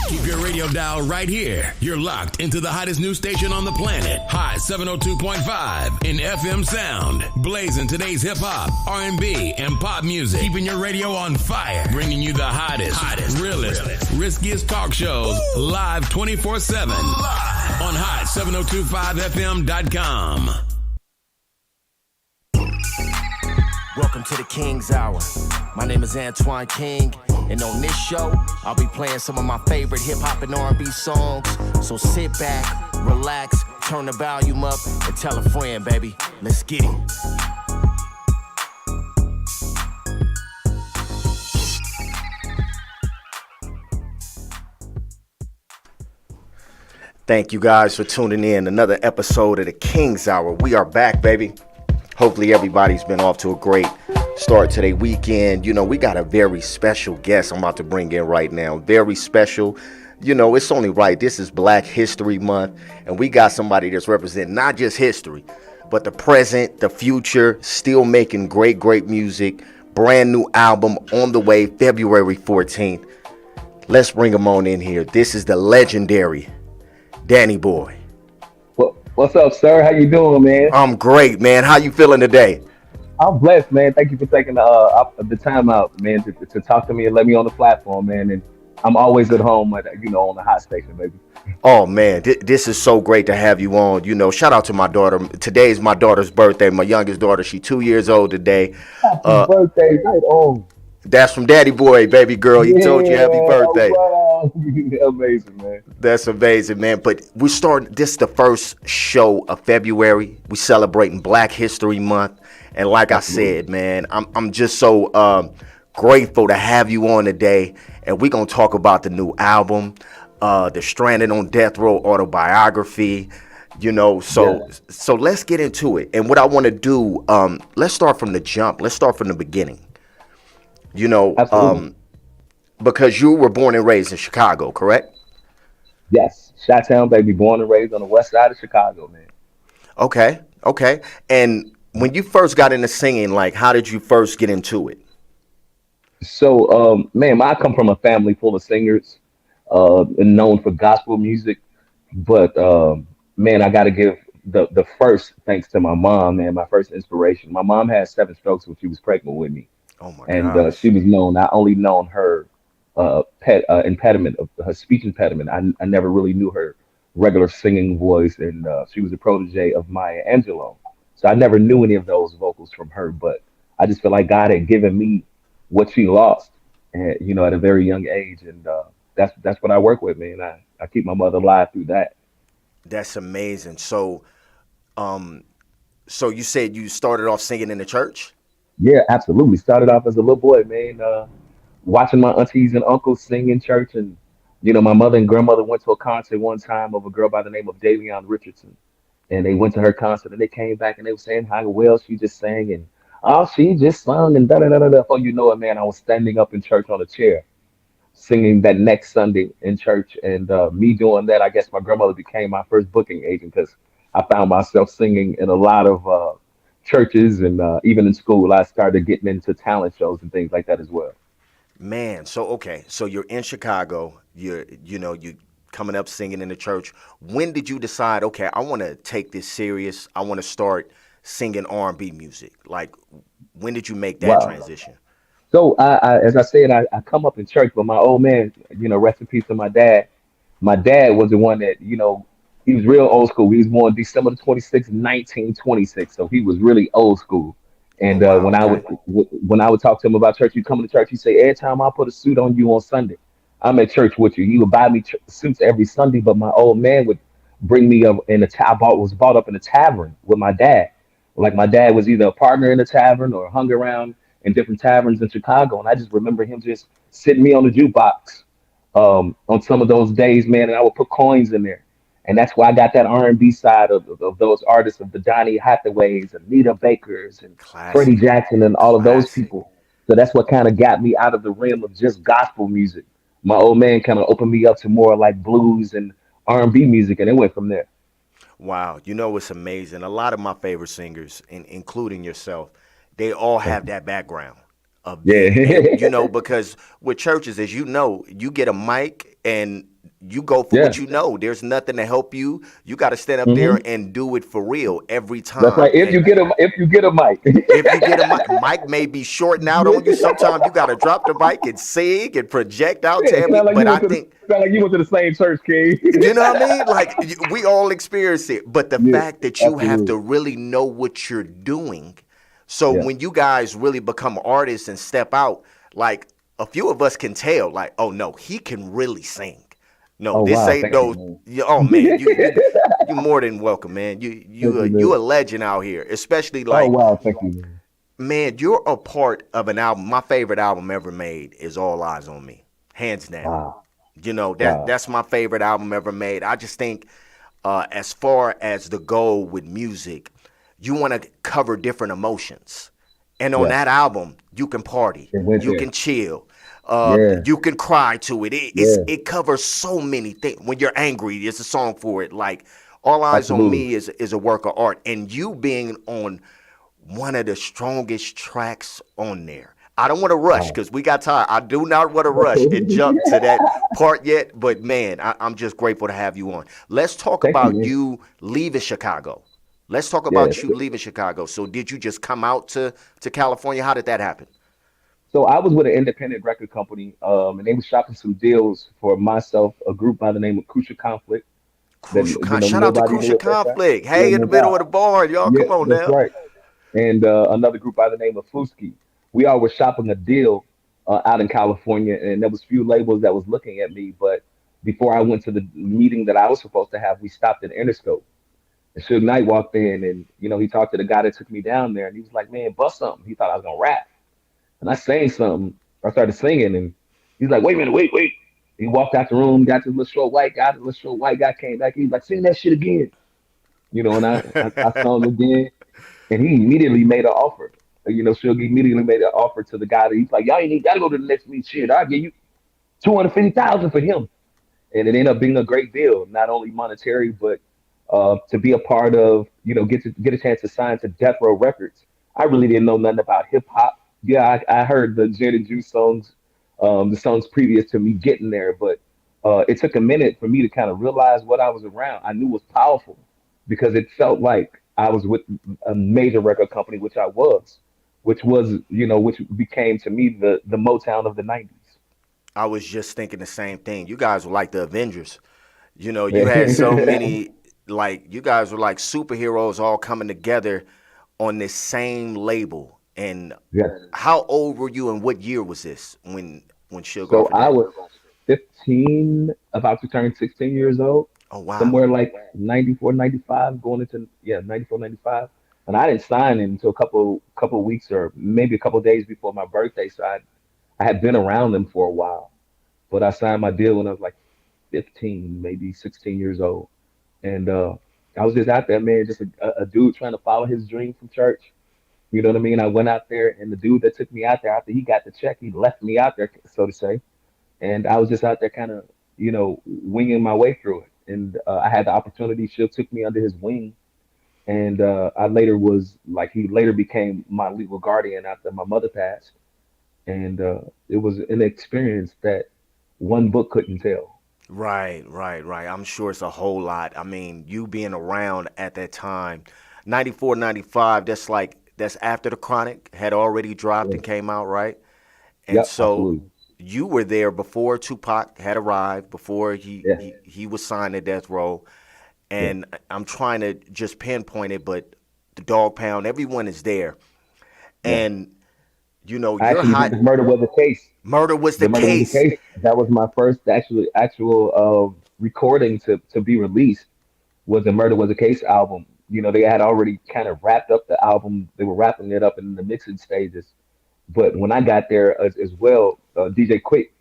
Keep your radio dial right here. You're locked into the hottest news station on the planet. Hot 702.5 in FM sound. Blazing today's hip hop, R&B, and pop music. Keeping your radio on fire. Bringing you the hottest, realest, riskiest talk shows live 24/7 on hot7025fm.com. Welcome to the King's Hour. My name is Antwon King, and on this show, I'll be playing some of my favorite hip-hop and R&B songs. So sit back, relax, turn the volume up, and tell a friend, baby. Let's get it. Thank you guys for tuning in. Another episode of the King's Hour. We are back, baby. Hopefully everybody's been off to a great start to their weekend. You know, we got a very special guest I'm about to bring in right now. Very special. You know, it's only right. This is Black History Month, and we got somebody that's representing not just history, but the present, the future, still making great, great music. Brand new album on the way, February 14th. Let's bring him on in here. This is the legendary Danny Boy. What's up, sir? How you doing, man? I'm great, man. How you feeling today? I'm blessed, man. Thank you for taking the time out, man, to talk to me and let me on the platform, man. And I'm always at home, on the hot station, baby. Oh, man, this is so great to have you on. You know, shout out to my daughter. Today is my daughter's birthday, my youngest daughter. She's 2 years old today. Happy birthday, right on. That's from Daddy Boy, baby girl. He told you happy birthday. Wow. Amazing, man. That's amazing, man. But we're starting, this is the first show of February. We're celebrating Black History Month. And like I said, man, I'm just so grateful to have you on today. And we're going to talk about the new album, the Stranded on Death Row autobiography. You know, so let's get into it. And what I want to do, let's start from the jump. Let's start from the beginning. You know, because you were born and raised in Chicago, correct? Yes, Chi-Town, baby, born and raised on the west side of Chicago, man. Okay. And when you first got into singing, like, how did you first get into it? So, man, I come from a family full of singers, and known for gospel music. But, man, I got to give the first thanks to my mom, man, my first inspiration. My mom had 7 strokes when she was pregnant with me. Oh my And God. she was not only known her impediment, of her speech impediment. I never really knew her regular singing voice, and she was a protege of Maya Angelou. So I never knew any of those vocals from her, but I just feel like God had given me what she lost, and, at a very young age, and that's what I work with, man. I keep my mother alive through that. That's amazing. So you said you started off singing in the church? Yeah, absolutely. Started off as a little boy, man, watching my aunties and uncles sing in church. And, my mother and grandmother went to a concert one time of a girl by the name of Davion Richardson. And they went to her concert and they came back and they were saying how well she just sang. And, oh, she just sung and da-da-da-da-da. Before you know it, man, I was standing up in church on a chair singing that next Sunday in church. And me doing that, I guess my grandmother became my first booking agent because I found myself singing in a lot of churches, and even in school, I started getting into talent shows and things like that as well. Man, so you're in Chicago. You coming up singing in the church. When did you decide? Okay, I want to take this serious. I want to start singing R&B music. Like, when did you make that transition? So I as I said, I come up in church, but my old man, rest in peace to my dad. My dad was the one that he was real old school. He was born December 26, 1926. So he was really old school. And when I would talk to him about church, he'd come to church. He'd say, every time I put a suit on you on Sunday, I'm at church with you. He would buy me suits every Sunday. But my old man would bring me up was brought up in a tavern with my dad. Like, my dad was either a partner in a tavern or hung around in different taverns in Chicago. And I just remember him just sitting me on the jukebox on some of those days, man. And I would put coins in there. And that's why I got that R&B side of those artists, of the Donny Hathaways, Anita Bakers, and Freddie Jackson, and all of those people. So that's what kind of got me out of the realm of just gospel music. My old man kind of opened me up to more like blues and R&B music, and it went from there. Wow, it's amazing. A lot of my favorite singers, including yourself, they all have that background. Yeah. Because with churches, as you know, you get a mic and you go for Yeah. what you know. There's nothing to help you. You got to stand up Hmm. there and do it for real every That's right. time. If And you get a mic. if you get a mic may be shorting out on you. Sometimes you got to drop the mic and sing and project out Yeah, to every. But I think, sound like you went to the same church, King. you know what I mean? Like we all experience it. But the Yeah, fact that you have absolutely. to really know what you're doing. So Yeah. when you guys really become artists and step out, like a few of us can tell, like, oh no, he can really sing. No, Oh this wow, ain't thank you, no. man. Oh man, you more than welcome, man. Thank you, You man. a legend out here, especially Oh like, wow, thank you, man. man, you're a part of an album. My favorite album ever made is All Eyes on Me, hands down. Wow, You know wow. that's my favorite album ever made. I just think, as far as the goal with music, you want to cover different emotions, and on Yes, that album, you can party, it went you there. can chill, Yeah, you can cry to it. yeah, It covers so many things. When you're angry, there's a song for it. Like All Eyes on absolutely. Me is a work of art, and you being on one of the strongest tracks on there. I don't want to rush Wow. because we got time. I do not want to rush and jump to that part yet, but man, I'm just grateful to have you on. Let's talk Thank you, about man. you leaving Chicago. Let's talk about Yes. you leaving Chicago. So, did you just come out to California? How did that happen? So I was with an independent record company, and they were shopping some deals for myself, a group by the name of Crucial Conflict that Shout out to nobody knew Crucial at that time. Conflict. Yeah, Hey, in no the middle of doubt. the barn, y'all. Yeah, Come on that's now. right. And another group by the name of Fusky. We all were shopping a deal out in California, and there was few labels that was looking at me. But before I went to the meeting that I was supposed to have, we stopped at Interscope. And Suge Knight walked in, and he talked to the guy that took me down there, and he was like, "Man, bust something." He thought I was gonna rap, and I sang something. I started singing, and he's like, "Wait a minute, wait, wait." He walked out the room, got this little short white guy. The little short white guy came back. He was like, "Sing that shit again," and I sung again, and he immediately made an offer. Suge immediately made an offer to the guy that he's like, "Y'all ain't even gotta go to the next meet. Shit, I'll give you 250,000 for him." And it ended up being a great deal, not only monetary, but to be a part of, get a chance to sign to Death Row Records. I really didn't know nothing about hip hop. Yeah, I heard the Gin and Juice songs, the songs previous to me getting there, but it took a minute for me to kind of realize what I was around. I knew was powerful because it felt like I was with a major record company, which I was, which became to me the Motown of the '90s. I was just thinking the same thing. You guys were like the Avengers. You had so many, like, you guys were like superheroes all coming together on this same label. And Yes. how old were you and what year was this when Suge So offered I that? was 15, about to turn 16 years old, Oh, wow. somewhere like 94, 95, going into, yeah, 94, 95. And I didn't sign it until a couple weeks or maybe a couple days before my birthday. So I had been around them for a while, but I signed my deal when I was like 15, maybe 16 years old. And I was just out there, man, just a dude trying to follow his dream from church. You know what I mean? I went out there, and the dude that took me out there after he got the check, he left me out there, so to say, and I was just out there kind of, winging my way through it. And I had the opportunity. Shield took me under his wing, and I later was like he later became my legal guardian after my mother passed, and it was an experience that one book couldn't tell. Right, right, right. I'm sure it's a whole lot. I mean, you being around at that time, 94, 95. That's after the Chronic had already dropped and Yes. came out, right? And Yep, so absolutely. you were there before Tupac had arrived, before Yeah, he was signed to Death Row. yeah, And I'm trying to just pinpoint it, but the Dog Pound, everyone is there. yeah. And you're Actually, hot. the murder was the case. Murder was the The murder was the case. case. That was my first actual recording to be released. Was the Murder Was a Case album. They had already kind of wrapped up the album. They were wrapping it up in the mixing stages. But when I got there as well, DJ Quick,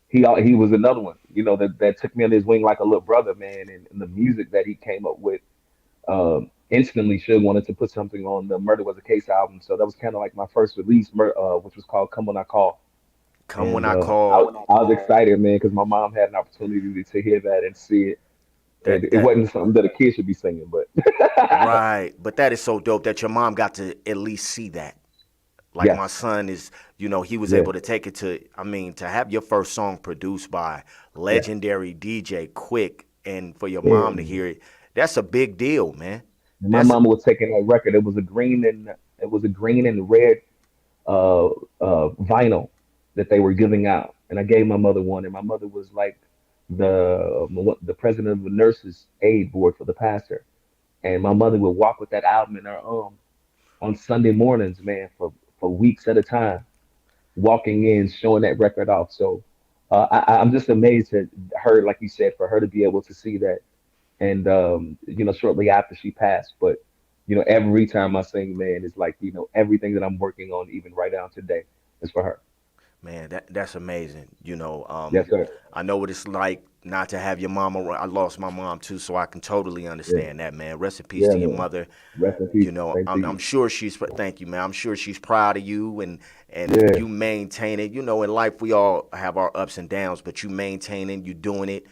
he was another one. That took me under his wing like a little brother, man. And the music that he came up with, instantly, Suge wanted to put something on the Murder Was a Case album. So that was kind of like my first release, which was called Come When I Call. Come when And I I, call. I was excited, man, because my mom had an opportunity to hear that and see it. And That it that wasn't something that a kid should be singing, but right. But that is so dope that your mom got to at least see that. Like my Yes. son is, he was Yeah. able to take it to, I mean, to have your first song produced by Yeah. legendary DJ Quick and for your Yeah, mom to man. hear it, that's a big deal, man. And my That's, mama was taking that record. It was a green and red uh vinyl that they were giving out. And I gave my mother one, and my mother was like the president of the nurses aid board for the pastor. And my mother would walk with that album in her on Sunday mornings, man, for weeks at a time, walking in, showing that record off. So I'm just amazed at her, like you said, for her to be able to see that. And shortly after she passed, but every time I sing, man, it's like everything that I'm working on, even right now today, is for her. man, that's amazing. Yes, sir. I know what it's like not to have your mom around. I lost my mom too, so I can totally Yeah, understand that, man. Rest in peace yeah, to your man. mother. Rest in peace. Same to I'm you. sure she's. Thank you, man. I'm sure she's proud of you, and Yeah, you maintain it. In life we all have our ups and downs, but you maintaining, you doing it.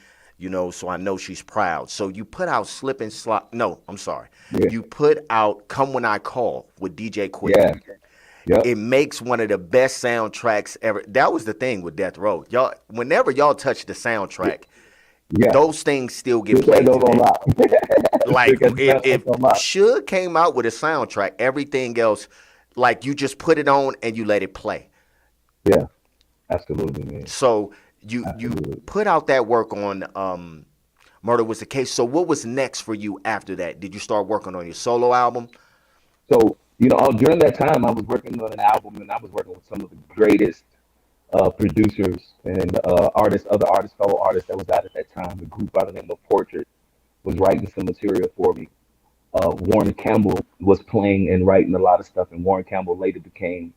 So I know she's proud. So you put out Slip and Slide. No, I'm sorry. yeah, You put out Come When I Call with DJ Quick. yeah, yep, It makes one of the best soundtracks ever. That was the thing with Death Row. Y'all, whenever y'all touch the soundtrack, yeah. those things still get Shook had played those on today. lock. Like Shook had the if soundtrack on lock. Suge came out with a soundtrack, everything else, like you just put it on and you let it play. Yeah, absolutely, man. So you Absolutely. put out that work on Murder Was the Case. So what was next for you after that? Did you start working on your solo album? So, during that time, I was working on an album, and I was working with some of the greatest producers and other artists, fellow artists that was out at that time. A group by the name of Portrait was writing some material for me. Warren Campbell was playing and writing a lot of stuff, and Warren Campbell later became,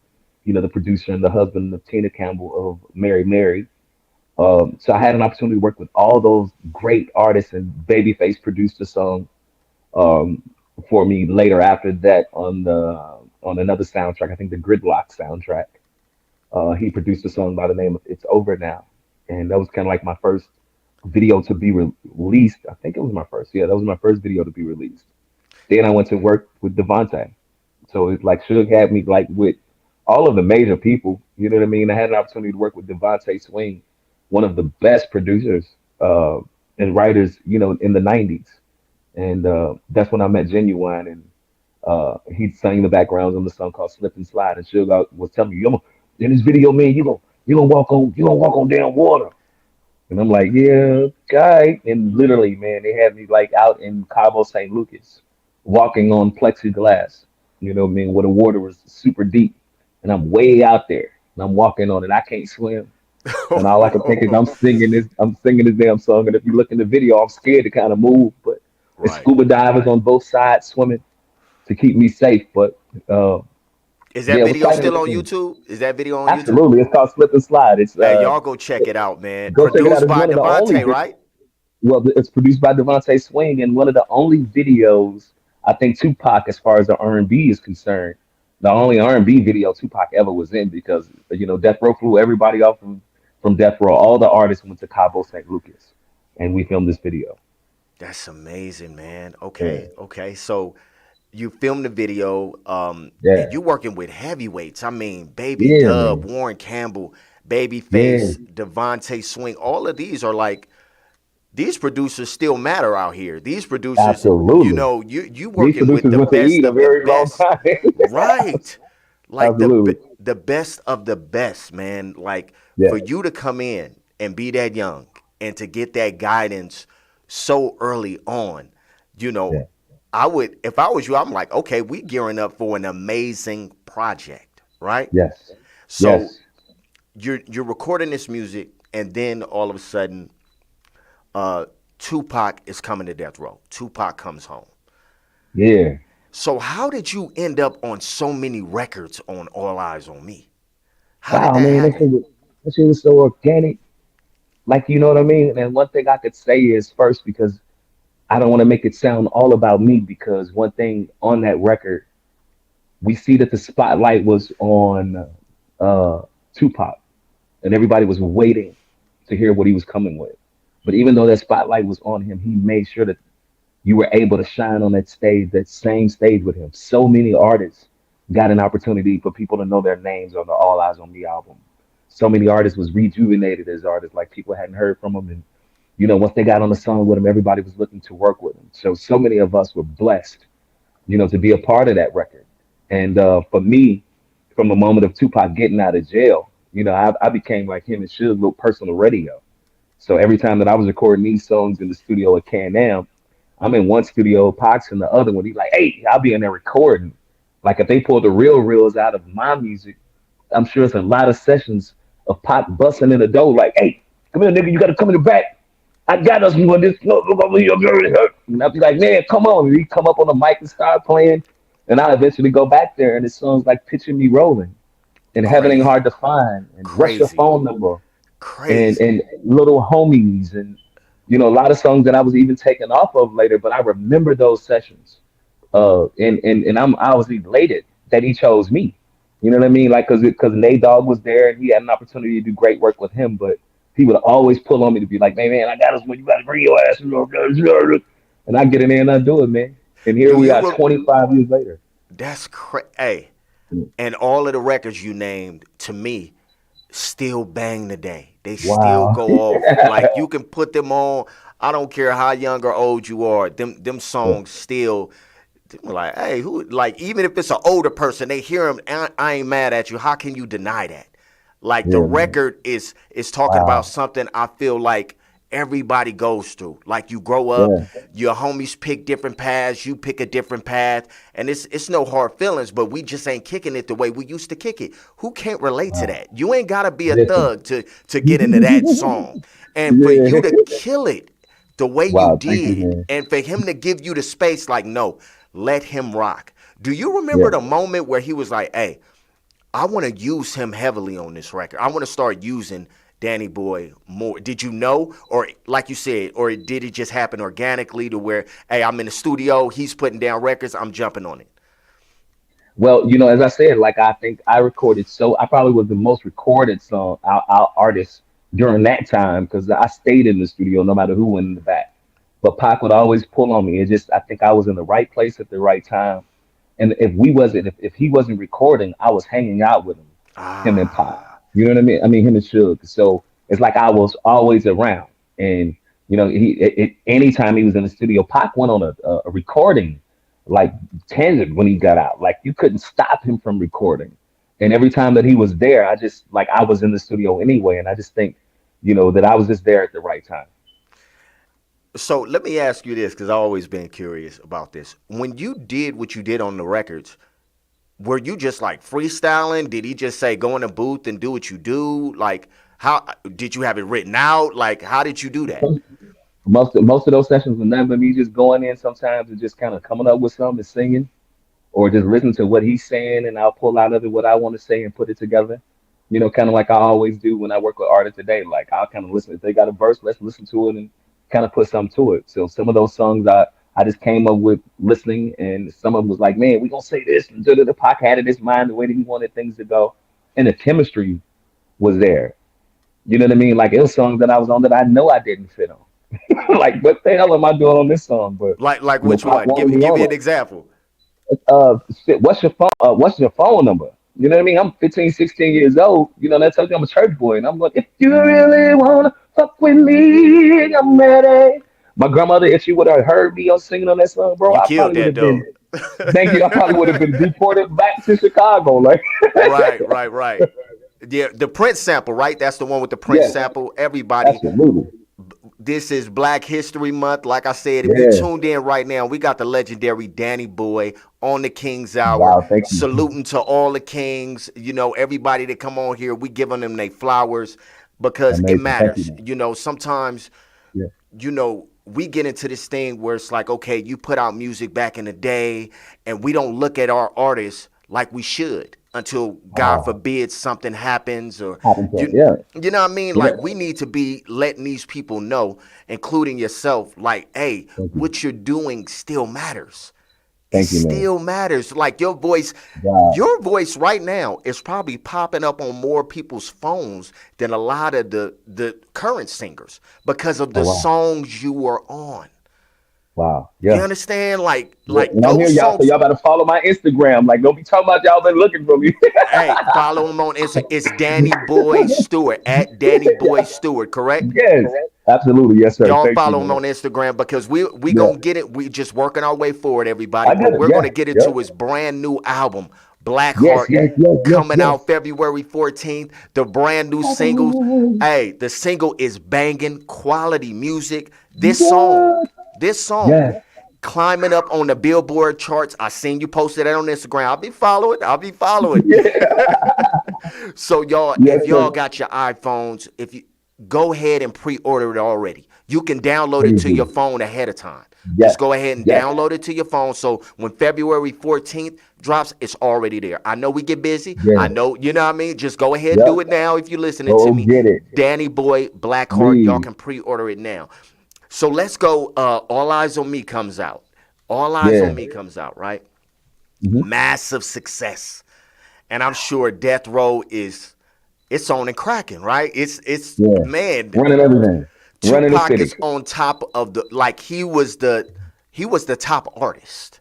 the producer and the husband of Tina Campbell of Mary Mary. So I had an opportunity to work with all those great artists, and Babyface produced a song um, for me later after that on another soundtrack. I think the Gridlock soundtrack. He produced a song by the name of "It's Over Now," and that was kind of like my first video to be released. I think it was my first. Yeah, that was my first video to be released. Then I went to work with Devontae. So it's like Suge had me like with all of the major people. You know what I mean? I had an opportunity to work with Devontae Swing, one of the best producers and writers, in the '90s. And that's when I met Genuine, and he sang the backgrounds on the song called "Slip and Slide." And Suge was telling me, in this video, man, you gonna walk on damn water." And I'm like, "Yeah, guy." And literally, man, they had me like out in Cabo St. Lucas, walking on plexiglass. You know what I mean? Where the water was super deep, and I'm way out there, and I'm walking on it. I can't swim, and all I can think is I'm singing this damn song. And if you look in the video, I'm scared to kind of move, but it's Right. scuba divers on both sides swimming to keep me safe. But uh, Is that yeah, it was video quite still on entertaining. YouTube? Is that video on YouTube? Absolutely, it's called Slip and Slide. It's Hey, y'all go check it out, man. go check it out. Produced It's by one of the only Devontae, right? well, it's produced by Devontae Swing, and one of the only videos I think Tupac, as far as the R&B is concerned, the only R&B video Tupac ever was in, because Death Row flew everybody off from Death Row. All the artists went to Cabo St. Lucas, and we filmed this video. That's amazing, man. Yeah, Okay, okay. So you filmed the video, yeah, and you working with heavyweights. I mean, Baby yeah, Dub, man, Warren Campbell, yeah, Babyface, Devontae Swing. All of these are like these producers still matter out here. These producers, absolutely. you These working with producers the went to best eat a of the very long best, time. right? Like Absolutely, the best of the best, man. Like yeah, for you to come in and be that young and to get that guidance so early on, you know, yeah, I would if I was you, I'm like, okay, we gearing up for an amazing project, right? yes, So yes, you're recording this music, and then all of a sudden, uh, Tupac is coming to Death Row. Tupac comes home. yeah. So how did you end up on so many records on All Eyes on Me? How did Wow, that man, happen? that shit was so organic. Like, you know what I mean? And one thing I could say is first, because I don't want to make it sound all about me, because one thing on that record, we see that the spotlight was on uh, Tupac, and everybody was waiting to hear what he was coming with. But even though that spotlight was on him, he made sure that you were able to shine on that stage, that same stage with him. So many artists got an opportunity for people to know their names on the All Eyes on Me album. So many artists was rejuvenated as artists, like people hadn't heard from them, and once they got on the song with him, everybody was looking to work with him. So many of us were blessed, to be a part of that record. And for me, from the moment of Tupac getting out of jail, I became like him and Suge, little personal radio. So every time that I was recording these songs in the studio at Can-Am, I'm in one studio, Pac's in the other one. He's like, hey, I'll be in there recording. Like if they pull the real reels out of my music, I'm sure it's a lot of sessions of Pac busting in the door, like, hey, come here, nigga, you gotta come in the back. I got us when this. And I'll be like, man, come on. And he come up on the mic and start playing. And I eventually go back there, and it sounds like Picture Me Rolling, and Heaven Ain't Crazy. Hard to Find, and What's Your Crazy. Phone Number, and Crazy. and Little Homies, and a lot of songs that I was even taken off of later. But I remember those sessions, and I was elated that he chose me. You know what I mean? Like, cause Nate Dogg was there, and he had an opportunity to do great work with him, but he would always pull on me to be like, man, I got us when you got to bring your ass, and I get in there and I do it, man. And here Do we you? are, 25 years later. That's crazy. Hey, and all of the records you named to me still bang today. They still Wow. go off. Like you can put them on. I don't care how young or old you are. Them Yeah, songs still. Like, hey, who? Like, even if it's an older person, they hear them. I ain't mad at you. How can you deny that? Like the yeah, man. record is talking about Wow. something I feel like everybody goes through. Like you grow up, Yeah, your homies pick different paths, you pick a different path, and it's no hard feelings, but we just ain't kicking it the way we used to kick it. Who can't relate to wow. that? You ain't gotta be a Listen. thug to get into that song. And for Yeah. you to kill it the way you Wow. Thank you, did, man. and for him to give you the space, like, no, let him rock. Do you remember Yeah. the moment where he was like, hey, I want to use him heavily on this record. I want to start using Danny Boy more. Did you know, or like you said, or did it just happen organically to where, hey, I'm in the studio, he's putting down records, I'm jumping on it? Well, as I said, like I think I recorded, so I probably was the most recorded song out artist during that time because I stayed in the studio no matter who went in the back. But Pac would always pull on me. It just I think I was in the right place at the right time. And if he wasn't recording, I was hanging out with him and Pac. Ah, You know what I mean? I mean him and Suge. So it's like I was always around. And anytime he was in the studio, Pac went on a recording like tangent when he got out. Like you couldn't stop him from recording. And every time that he was there, I just like I was in the studio anyway. And I just think, that I was just there at the right time. so let me ask you this, because I've always been curious about this. When you did what you did on the records, were you just like freestyling? Did he just say go in the booth and do what you do? Like, how did you have it written out? Like, how did you do that? Most of those sessions were nothing but me just going in sometimes and just kind of coming up with something and singing, or just listen to what he's saying and I'll pull out of it what I want to say and put it together. Kind of like I always do when I work with artists today. Like I'll kind of listen. If they got a verse, let's listen to it and kind of put something to it. So some of those songs I just came up with listening, and some of them was like, man, we gonna say this. And the Pac had in his mind the way that he wanted things to go, and the chemistry was there. You know what I mean? Like it was songs that I was on that I know I didn't fit on. Like what the hell am I doing on this song? But Like which Pac one? wanted me Give me on an it. example. Shit, what's your phone number? You know what I mean? I'm 15, 16 years old. That tells me I'm a church boy. And I'm like, if you really wanna fuck with me, I'm ready. My grandmother, if she would have heard me on singing on that song, bro, You I killed probably would that have been, though. thank you, I probably would have been deported back to Chicago. Like, Right, right, right. Yeah, the Prince sample, right? That's the one with the Prince yes, sample. Everybody, absolutely. this is Black History Month. Like I said, if you Yeah. tuned in right now, we got the legendary Danny Boy on the King's Hour, Wow, thank you. saluting to all the kings. Everybody that come on here, we giving them their flowers because it Amazing. Thank you, matters. man. Sometimes Yeah. we get into this thing where it's like, okay, you put out music back in the day, and we don't look at our artists like we should until God Wow. forbid something happens, or Happened to, you yeah. you know what I mean? Yeah. Like we need to be letting these people know, including yourself, like, hey, Thank you. what you're doing still matters. It Thank you, man. still matters. Like Wow. your voice right now is probably popping up on more people's phones than a lot of the current singers because of Oh, the wow. songs you were on. Wow. You Yeah. understand? Like Yeah. like And I'm here, those y'all. So songs. y'all better follow my Instagram. Like, don't be talking about y'all been looking for me. Hey, follow him on Instagram. It's Danny Boy Stewart at Danny Boy Stewart, correct? Yes. Absolutely. Yes, sir. Y'all Thank you, follow him man. on Instagram because we Yeah. gonna get it. We just working our way forward, everybody. I get But it. we're Yeah. gonna get Yeah. into his brand new album, Yes. Blackheart, Yes. Yes. Yes. coming Yes. out February 14th. The brand new singles. Hey, the single is banging, quality music. What? This song, Yes. climbing up on the Billboard charts. I seen you posted that on Instagram. I'll be following. I'll be following. Yeah. So y'all, Yes, if y'all sir. got your iPhones, if you go ahead and pre-order it already, you can download it Please to your do. phone ahead of time. Yes. Just go ahead and Yes. download it to your phone. So when February 14th drops, it's already there. I know we get busy. I Yes. know, you know what I mean? Just go ahead and Yep. do it now if you're listening to Go me. get it. Danny Boy, Blackheart, y'all Please. can pre-order it now. So let's go. All Eyes on Me comes out. All Eyes on Yeah. Me comes out, right? Hmm. Massive success. And I'm sure Death Row is it's on and cracking, right? It's Yeah. man, Running everything. Running the Tupac city. is on top of the like he was the top artist.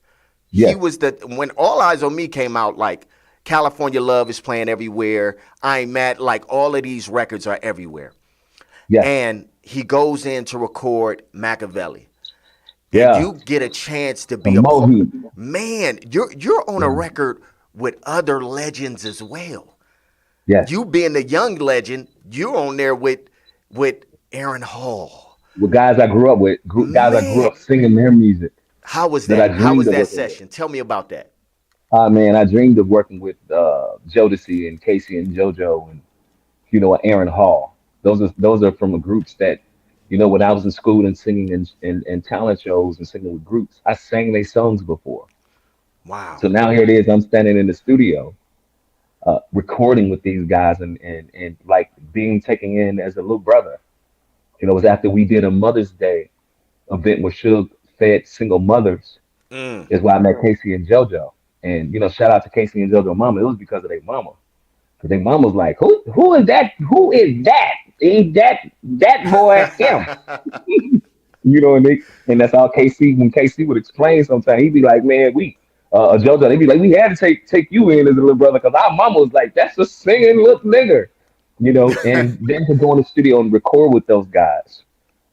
He Yes. was the when All Eyes on Me came out, like California Love is playing everywhere. I Ain't Mad, like all of these records are everywhere. Yes. And he goes in to record Machiavelli. And Yeah. you get a chance to The be a part. Moheat. Man, you're on a Yeah. record with other legends as well. Yes. You being the young legend, you're on there with Aaron Hall. With guys I grew up with, guys I grew Man, up singing their music how was that I that? How dreamed was of that working with. session? Tell me about that. Man, I dreamed of working with Jodeci and Casey and JoJo and Aaron Hall. Those are from the groups that when I was in school and singing in talent shows and singing with groups, I sang their songs before. Wow. So now here it is, I'm standing in the studio recording with these guys and like being taken in as a little brother. It was after we did a Mother's Day event where Suge fed single mothers, Mm. is why I met Casey and JoJo. And shout out to Casey and JoJo mama. It was because of their mama. Because their mama was like, who is that? Who is that? Ain't that boy him? And that's all KC. When KC would explain, sometimes he'd be like, "Man, we JoJo." They'd be like, "We had to take you in as a little brother because our mama was like, that's a singing little nigger." And then to go in the studio and record with those guys,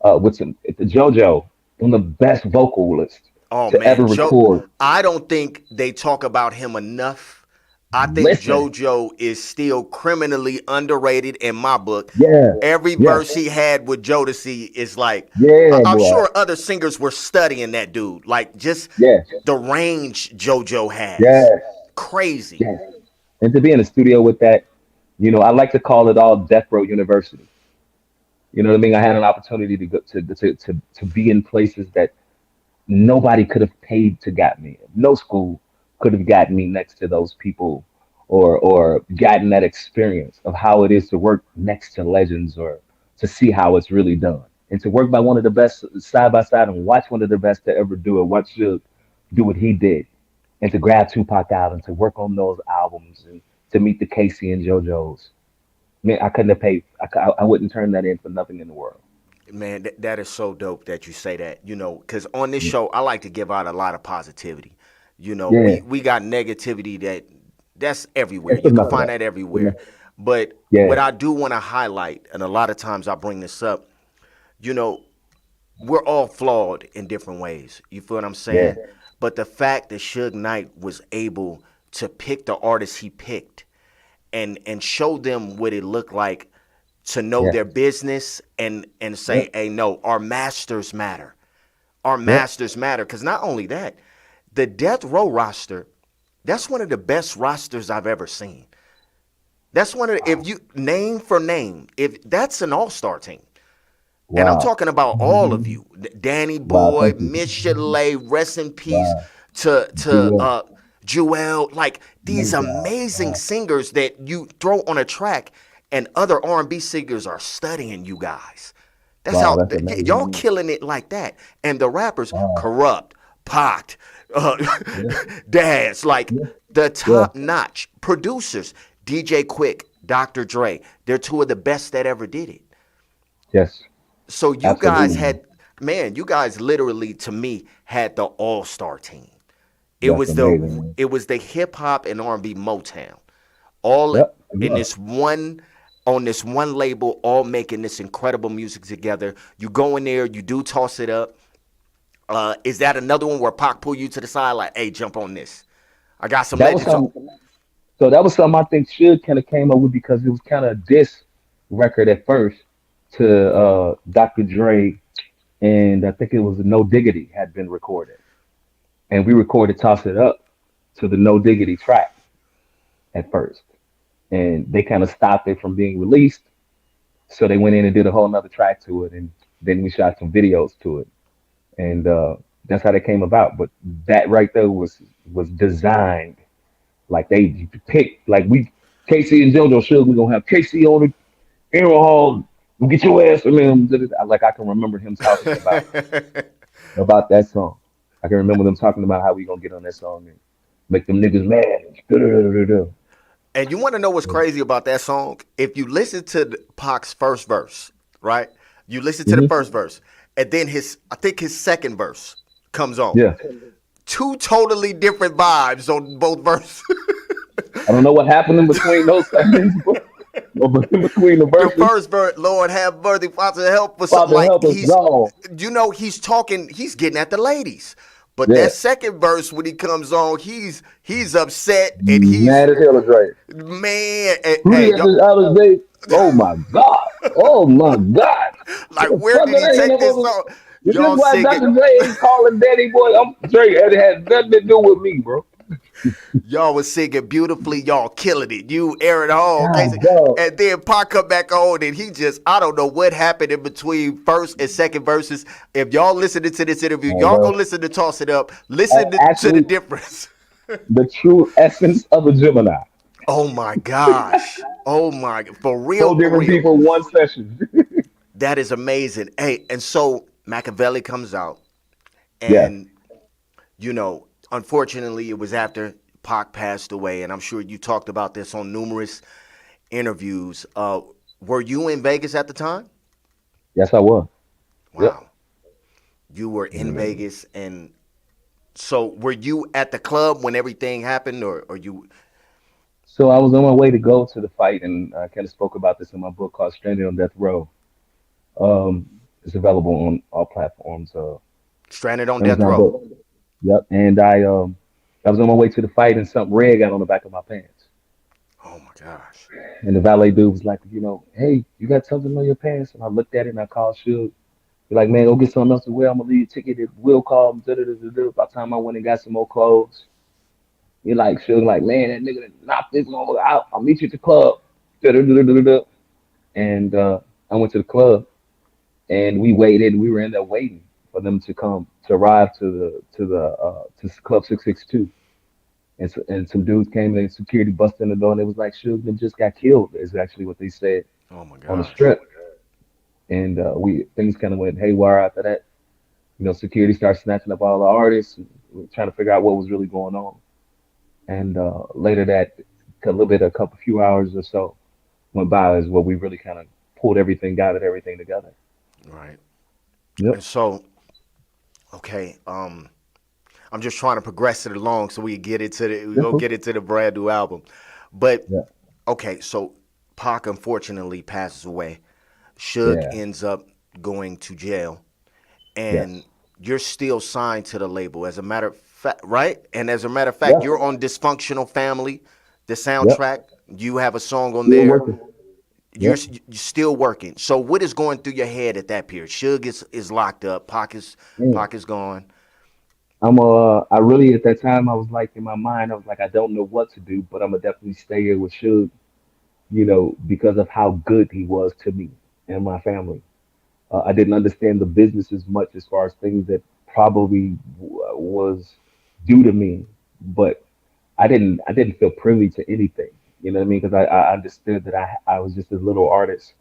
with the JoJo, one of the best vocalists Oh to man, ever Joe. record. I don't think they talk about him enough. I think Listen, JoJo is still criminally underrated in my book. yeah, Every yeah, verse he had with Jodeci is like, yeah, I'm boy, sure other singers were studying that dude. Like just yeah, the range JoJo has, yes, crazy. yes. And to be in the studio with that, I like to call it all Death Row University. You know what I mean? I had an opportunity to go to be in places that nobody could have paid to get me. No school could have gotten me next to those people or gotten that experience of how it is to work next to legends or to see how it's really done. And to work by one of the best side by side and watch one of the best to ever do it, watch Suge do what he did. And to grab Tupac out and to work on those albums and to meet the Casey and JoJo's. Man, I couldn't have paid. I wouldn't turn that in for nothing in the world. Man, that is so dope that you say that, because on this show, I like to give out a lot of positivity. Yeah, We got negativity that's everywhere. it's You can enough of find that. that everywhere. But Yeah, what I do want to highlight, and a lot of times I bring this up, you know, we're all flawed in different ways. You feel what I'm yeah, saying? But the fact that Suge Knight was able to pick the artists he picked and show them what it looked like to know yeah, their business and yeah, say, hey, no, our masters matter. Our yeah. masters matter. Because not only that, the Death Row roster, that's one of the best rosters I've ever seen. That's one of the, if you name for name, if that's an all-star team. And I'm Wow, talking about all of you. Danny wow. Boy, Thank you. Miss Chalet, rest in peace Wow, to yeah. Jewel, like No these doubt. amazing Wow, singers that you throw on a track and other R&B singers are studying you guys. That's wow, how that's y'all amazing. killing it like that. And the rappers, Wow, Corrupt, Pac, uh, yeah, Daz, like yeah, the yeah. top notch producers, DJ Quick, Dr. Dre, they're two of the best that ever did it. Yes, So you guys absolutely. had, man, you guys literally to me had the all-star team. It That's was amazing, the man. it was the hip hop and R&B Motown, all Yep, it in was. this one on this one label, all making this incredible music together. You go in there, you do toss it up. Is that another one where Pac pull you to the side like, "Hey, jump on this. I got some That was legends on." something. So that was something I think Suge kind of came up with because it was kind of a diss record at first to Dr. Dre, and I think it was No Diggity had been recorded, and we recorded Toss It Up to the No Diggity track at first, and they kind of stopped it from being released, so they went in and did a whole nother track to it, and then we shot some videos to it, and that's how they came about. But that right there was designed like they picked like we Casey and JoJo Suge, we gonna have Casey on the Aaron Hall, get your ass from him. Like I can remember him talking about that song. I can remember them talking about how we gonna get on that song and make them niggas mad. And you want to know what's crazy about that song? If you listen to Pac's first verse, right? You listen to the Hmm. first verse, and then I think his second verse comes on. Yeah, Two totally different vibes on both verses. I don't know what happened in between those things, but in between the The verses, first verse, Lord have mercy, Father help us. Father Like help us all. he's talking, he's getting at the ladies. But Yeah, that second verse when he comes on, he's upset and he's mad as hell, Dre. man. Hey, Rudy at this other day. Oh my God. Oh my God. like What the where fuck did are he they? take this song? Is this Y'all why singing, Dr. Dre ain't calling Daddy Boy? I'm Dre. It had nothing to do with me, bro. y'all was singing beautifully. Y'all killing it. You, Aaron Hall, Casey, God, dog. and then Pac come back on and he just I don't know what happened in between first and second verses. If y'all listening to this interview, Oh, y'all go bro. listen to Toss It Up. Listen to the Actually, difference. the true essence of a Gemini. Oh my gosh. Oh my, for real, Four for different real. people, one session. That is amazing. Hey, and so Machiavelli comes out, Yes. and unfortunately, it was after Pac passed away, and I'm sure you talked about this on numerous interviews. Were you in Vegas at the time? Yes, I was. Yep. Wow, you were in Vegas, and so were you at the club when everything happened, or you? So I was on my way to go to the fight, and I kind of spoke about this in my book called Stranded on Death Row. It's available on all platforms. Stranded on death Amazon row. book. Yep. And I was on my way to the fight, and something red got on the back of my pants. Oh my gosh. And the valet dude was like, hey, you got something on your pants? And I looked at it and I called Suge. He's like, man, go get something else to wear. I'm gonna leave you a ticket. We'll call him. Da-da-da-da-da. By the time I went and got some more clothes, he like Suge, like, man, that nigga knocked this motherfucker out. I'll meet you at the club. Da-da-da-da-da-da. And I went to the club and we waited. We were in there waiting for them to come to arrive to Club 662. And some dudes came in, security busted in the door, and it was like Suge just got killed. Is actually what they said Oh my on the gosh. strip. And we things kind of went haywire after that. Security started snatching up all the artists, and we were trying to figure out what was really going on. And later that, a couple few hours or so went by, is where we really kind of pulled everything, gathered everything together. Right. Yep. And so, okay, I'm just trying to progress it along so we Yep. go get into the brand new album. But Yeah. okay, so Pac unfortunately passes away. Suge Yeah. ends up going to jail, and Yes. you're still signed to the label. As a matter of fact, right? And as a matter of fact, Yep. you're on Dysfunctional Family, the Yep. soundtrack. You have a song on Still there. working. You're Yep. you're still working. So what is going through your head at that period? Suge is locked up. Mm. Pac is gone. I really at that time I was like in my mind I was like I don't know what to do, but I'm gonna definitely stay here with Suge, because of how good he was to me and my family. I didn't understand the business as much as far as things that probably was due to me, but I didn't feel privy to anything. You know what I mean? Because I understood that I was just a little artist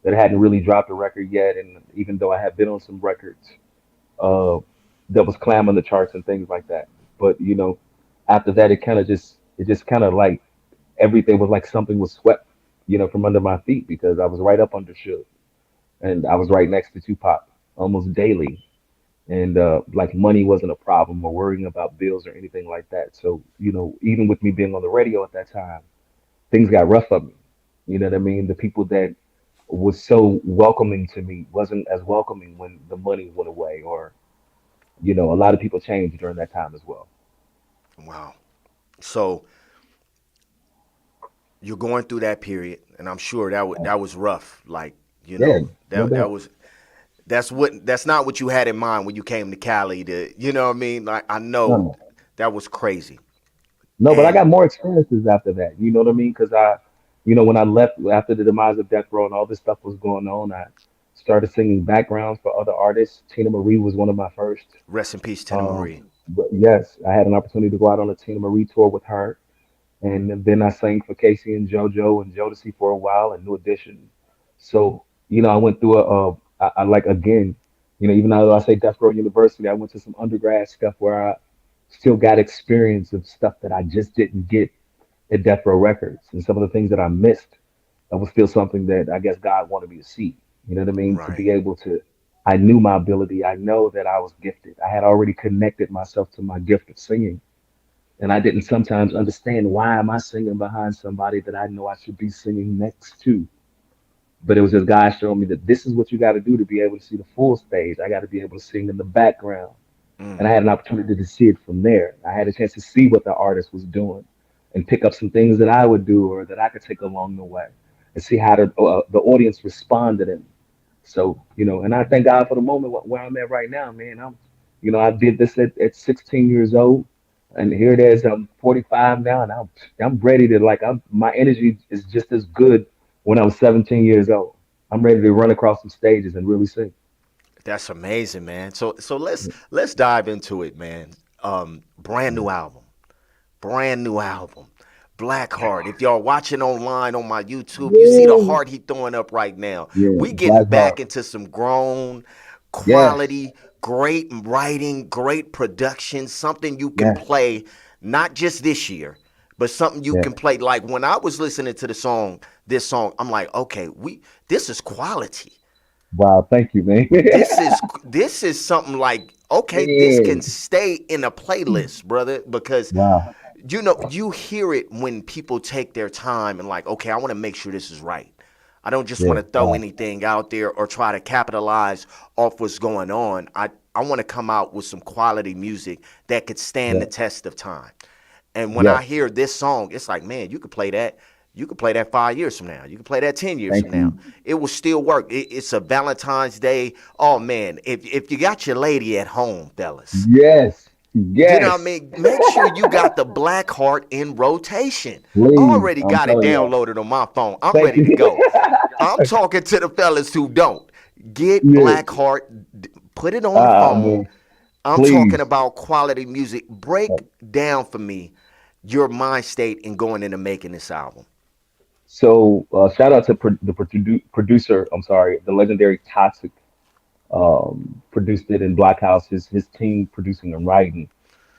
that hadn't really dropped a record yet, and even though I had been on some records uh, that was clamming the charts and things like that, but after that it just kind of like everything was like something was swept, from under my feet because I was right up under Suge and I was right next to Tupac almost daily. and like money wasn't a problem or worrying about bills or anything like that. So, even with me being on the radio at that time, things got rough for me. You know what I mean? The people that was so welcoming to me wasn't as welcoming when the money went away, or a lot of people changed during that time as well. Wow. So you're going through that period, and I'm sure that was rough. Like, Yeah, no that doubt. was that's not what you had in mind when you came to Cali. To what I mean? Like, I No, know no. that was crazy. No, but I And got more experiences after that. You know what I mean? Because when I left after the demise of Death Row and all this stuff was going on, I started singing backgrounds for other artists. Tina Marie was one of my first. rest in peace, Tina Um, Marie. but yes, I had an opportunity to go out on a Tina Marie tour with her. And then I sang for Casey and JoJo and Jodeci for a while and New Edition. So, I went through I like, again, even though I say Death Row University, I went to some undergrad stuff where I still got experience of stuff that I just didn't get at Death Row Records. And some of the things that I missed, that was still something that I guess God wanted me to see. You know what I mean? To Right. be able to, I knew my ability. I know that I was gifted. I had already connected myself to my gift of singing, and I didn't sometimes understand, why am I singing behind somebody that I know I should be singing next to? But it was just God showing me that this is what you got to do to be able to see the full stage. I got to be able to sing in the background. And I Mm. had an opportunity to see it from there. I had a chance to see what the artist was doing and pick up some things that I would do or that I could take along the way, and see how the audience responded. And so, and I thank God for the moment where I'm at right now, man. I did this at 16 years old, and here it is. I'm 45 now, and I'm ready to, like, my energy is just as good when I was 17 years old. I'm ready to run across some stages and really sing. That's amazing, man. So let's dive into it, man. Brand new album. Brand new album. Black Heart. If y'all watching online on my YouTube, you see the Yeah, heart he throwing up right now. yeah, We getting Black back Heart. into some grown Yes, quality, great writing, great production, something you can yes, play not just this year, but something you yes. can play. Like, when I was listening to this song, I'm like, okay, this is quality. Wow, thank you, man. This is something like, okay, this Yeah. can stay in a playlist, brother, because Wow. you hear it when people take their time and, like, okay, I want to make sure this is right. I don't just want Yeah. to throw Wow. anything out there or try to capitalize off what's going on. I want to come out with some quality music that could stand the Yeah. test of time. And when I Yes. hear this song, it's like, man, you could play that. You could play that 5 years from now. You can play that 10 years from Thank now. you. It will still work. It's a Valentine's Day. Oh man, if you got your lady at home, fellas, Yes. you know what I Yes. mean? Make sure you got the Black Heart in rotation. I Please. already I'm got it telling y'all. downloaded on my phone. I'm Thank ready to you. go. I'm talking to the fellas who don't. Get Yeah. Black Heart, put it on the phone. Man. I'm talking Please. about quality music. Break down for me your mind state in going into making this album. So, shout out to producer. I'm sorry, the legendary Toxic. Produced it in Black House. His team producing and writing.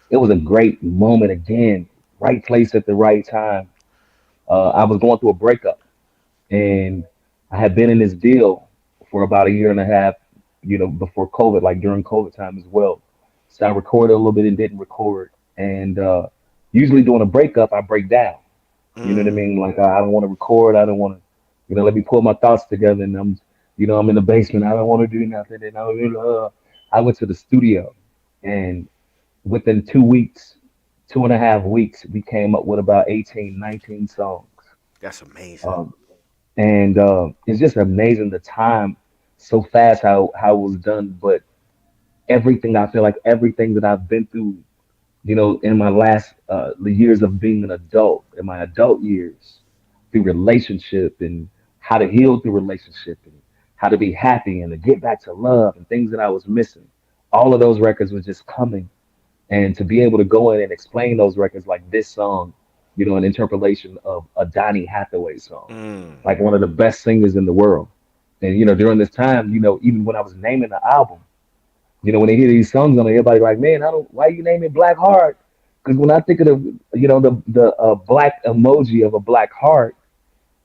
It was a great moment again. Right place at the right time. I was going through a breakup, and I had been in this deal for about a year and a half, before COVID, like during COVID time as well. So I recorded a little bit and didn't record. And usually during a breakup, I break down. You know what I Mm, mean? Like, I don't want to record. I don't want to, let me pull my thoughts together. And I'm in the basement. I don't want to do nothing. And I went to the studio, and within 2 weeks, 2.5 weeks, we came up with about 18, 19 songs. that's amazing. Um, and it's just amazing the time, so fast, how it was done. But everything, I feel like everything that I've been through, in my last the years of being an adult, in my adult years, through relationship and how to heal through relationship and how to be happy and to get back to love and things that I was missing. All of those records were just coming, and to be able to go in and explain those records, like this song, an interpolation of a Donny Hathaway song, Mm. like one of the best singers in the world. And during this time, even when I was naming the album, when they hear these songs on it, everybody like, man, I don't. Why you name it Black Heart? Because when I think of the black emoji of a black heart,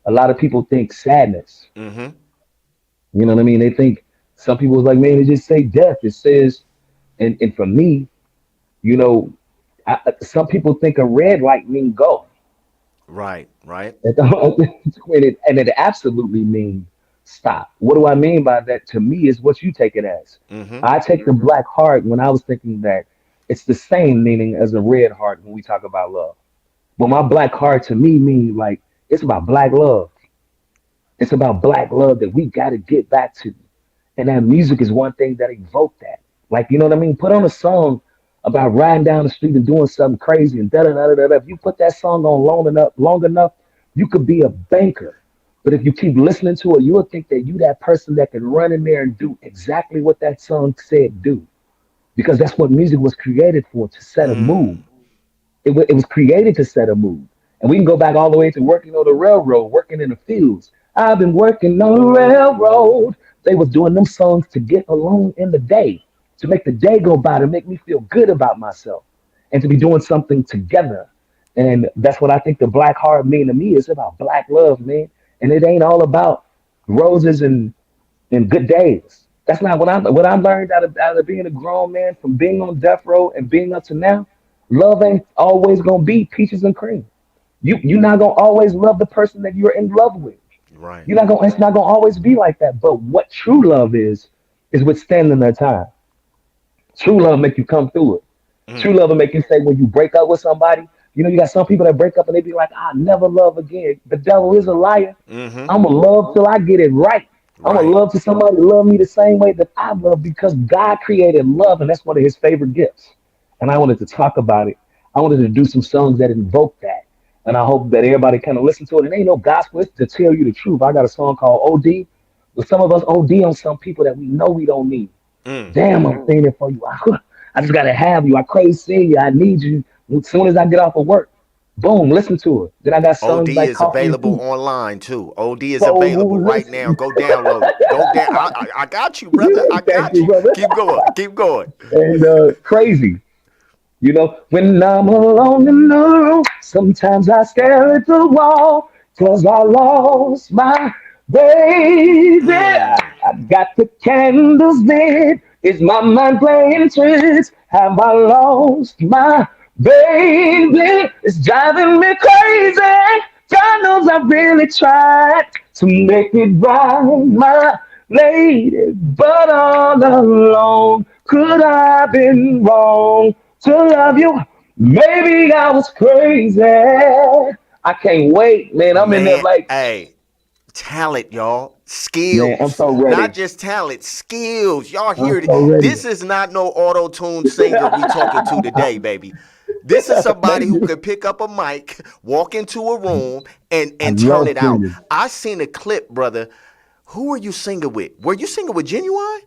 a lot of people think sadness. Mm-hmm. You know what I mean? They think, some people was like, man, it just say death. It says, And for me, you know, some people think a red light mean go. Right, right. And it absolutely means stop. What do I mean by that? To me, is what you take it as. Mm-hmm. I take the black heart when I was thinking that it's the same meaning as a red heart when we talk about love. But my black heart to me means like it's about black love. It's about black love that we got to get back to. And that music is one thing that evoked that. Like, you know what I mean? Put on a song about riding down the street and doing something crazy and da da da da da. If you put that song on long enough, you could be a banker. But if you keep listening to it, you'll think that you that person that can run in there and do exactly what that song said do. Because that's what music was created for, to set a mood. Mm. It was created to set a mood. And we can go back all the way to working on the railroad, working in the fields. I've been working on the railroad. They was doing them songs to get along in the day, to make the day go by, to make me feel good about myself, and to be doing something together. And that's what I think the black heart mean to me. It's about black love, man. And it ain't all about roses and good days. That's not what I learned out of being a grown man, from being on death row and being up to now. Love ain't always gonna be peaches and cream. You're not gonna always love the person that you're in love with. Right. You're not gonna It's not gonna always be like that. But what true love is withstanding their time. True love make you come through it. True Mm. love will make you say, when you break up with somebody, you got some people that break up and they be like, "I never love again." The devil is a liar. Mm-hmm. I'm gonna love till I get it right. I'm gonna Right. love till somebody love me the same way that I love, because God created love, and that's one of His favorite gifts. And I wanted to talk about it. I wanted to do some songs that invoke that, and I hope that everybody kind of listen to it. It ain't no gospel; it's to tell you the truth. I got a song called "OD." But some of us OD on some people that we know we don't need. Mm. Damn, I'm singing for you. I just gotta have you. I crave seeing you. I need you. As soon as I get off of work, boom, listen to it. Then I got songs OD like is Coffee and available Tea. online too. OD is available Boom, right now. listen. Go download it. Go down. I got you, brother. I Thank got you, you. brother. Keep going. Keep going. And crazy. When I'm alone in the room, sometimes I stare at the wall, 'cause I lost my baby. Mm. I got the candles lit. Is my mind playing tricks? Have I lost my baby? It's driving me crazy. God knows I really tried to make it right, my lady, but all alone. Could I have been wrong to love you? Maybe I was crazy. I can't wait, man. I'm in there Man, like, hey, talent, y'all. man, I'm Skills. so Not ready. just talent, skills. Y'all I'm hear it. so ready. This is not no auto-tune singer we talking to today, baby. This is somebody Thank who you. could pick up a mic, walk into a room, I and turn love it out. singing. I seen a clip, brother. Who were you singing with? Were you singing with Genuine?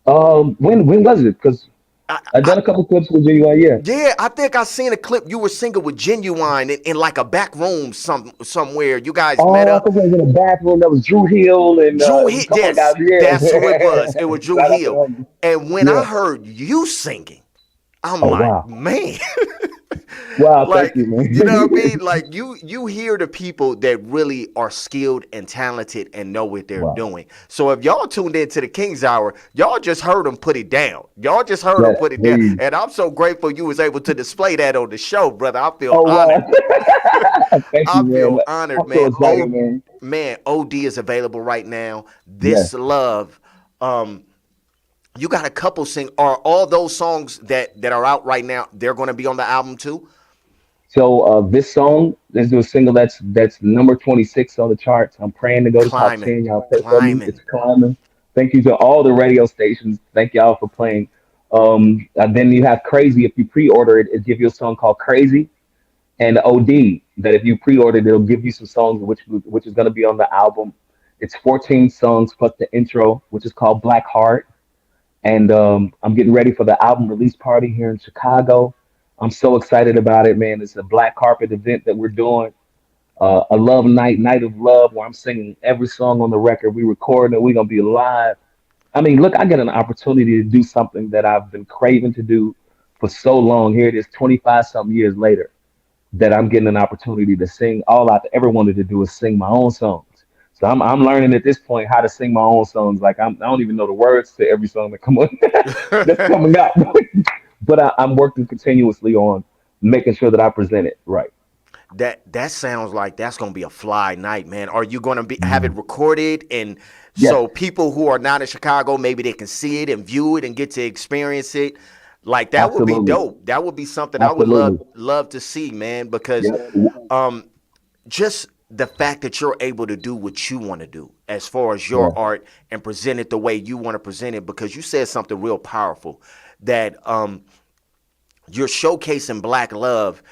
When was it? Because I, I I done a couple clips with JUI. Yeah. Yeah, I think I seen a clip. You were singing with Genuine in like a back room somewhere. You guys met Oh, I up. think I was in the bathroom. That was Drew Hill, and Drew it was Hill, a couple of guys. yes, that's who it was. It Yeah. was Drew Shout out to Hill. them. And when I Yeah. heard you singing, I'm Oh like, wow. man, Wow. Thank you, like you know what I man. mean? Like you hear the people that really are skilled and talented and know what they're Wow. doing. So if y'all tuned into the King's Hour, y'all just heard them put it down. Y'all just heard them Yes, put it down. please. And I'm so grateful you was able to display that on the show, brother. I feel Oh honored. wow. Thank I you, man. feel honored, I'm so man. excited, man. OD is available right now. This Yes. love. Um, you got a couple sing. Are all those songs that are out right now? They're going to be on the album too. So this song is a single that's number 26 on the charts. I'm praying to go to top Climbing, 10. Y'all pray for me. climbing. It's climbing. Thank you to all the radio stations. Thank y'all for playing. And then you have Crazy. If you pre-order it, it gives you a song called Crazy, and OD. That if you pre-order it, it'll give you some songs which is going to be on the album. It's 14 songs plus the intro, which is called Black Heart. And I'm getting ready for the album release party here in Chicago. I'm so excited about it, man. It's a black carpet event that we're doing, a love night, night of love, where I'm singing every song on the record. We recording it. We're gonna be live. I mean, look, I get an opportunity to do something that I've been craving to do for so long. Here it is, 25 something years later, that I'm getting an opportunity to sing. All I ever wanted to do is sing my own songs. So I'm learning at this point how to sing my own songs. Like I don't even know the words to every song that come on that's coming out. But I'm working continuously on making sure that I present it right. That sounds like that's gonna be a fly night, man. Are you gonna be have it Mhm. recorded and Yes, so people who are not in Chicago maybe they can see it and view it and get to experience it? Like that would be absolutely, dope. That would be something I would absolutely. love to see, man. Because Yep. um, just the fact that you're able to do what you want to do as far as Yeah, your art and present it the way you want to present it, because you said something real powerful that you're showcasing black love,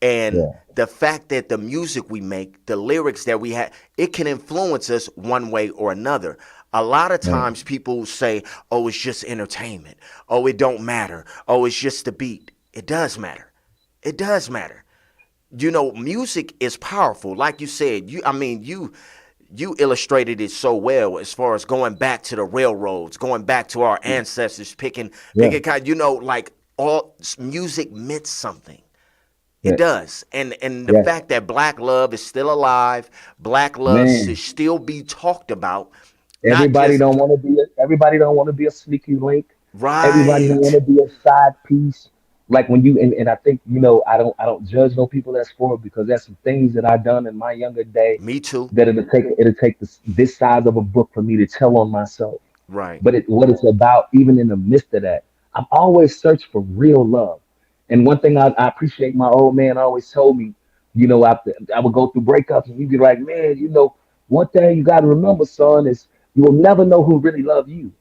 and yeah, the fact that the music we make, the lyrics that we have, it can influence us one way or another. A lot of man. times people say, oh, it's just entertainment. Oh, it don't matter. Oh, it's just the beat. It does matter. It does matter. You know, music is powerful. Like you said, you illustrated it so well as far as going back to the railroads, going back to our ancestors, Yeah, kind. You know, like all music meant something. It yeah, does, and the yeah, fact that black love is still alive, black love should man. still be talked about, not Everybody just don't want to be everybody don't want to be a sneaky link. Everybody don't want right. to be a side piece. Like when you and I think I don't judge no people that's for it because there's some things that I done in my younger day Me too. that it'll take this size of a book for me to tell on myself. Right. But what it's about, even in the midst of that, I'm always searching for real love. And one thing I appreciate my old man always told me, I would go through breakups and he'd be like, man, one thing you got to remember, son, is you will never know who really love you.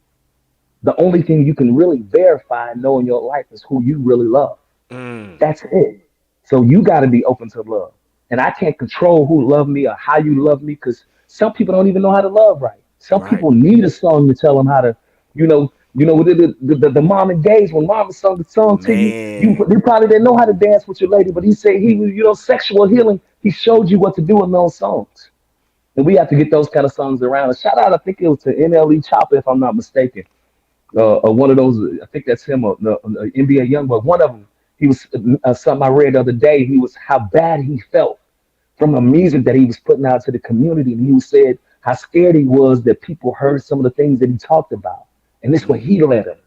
The only thing you can really verify and know in your life is who you really love. Mm, That's it. So you got to be open to love. And I can't control who love me or how you love me because some people don't even know how to love right. Some right. people need a song to tell them how to, the mom and days when mama sung the song to you, Man. you probably didn't know how to dance with your lady, but he said he was, sexual healing. He showed you what to do in those songs. And we have to get those kind of songs around. And shout out, I think it was to NLE Chopper, if I'm not mistaken, one of those. I think that's him, or the NBA YoungBoy. One of them. He was something I read the other day. He was how bad he felt from the music that he was putting out to the community, and he said how scared he was that people heard some of the things that he talked about, and this what he led him.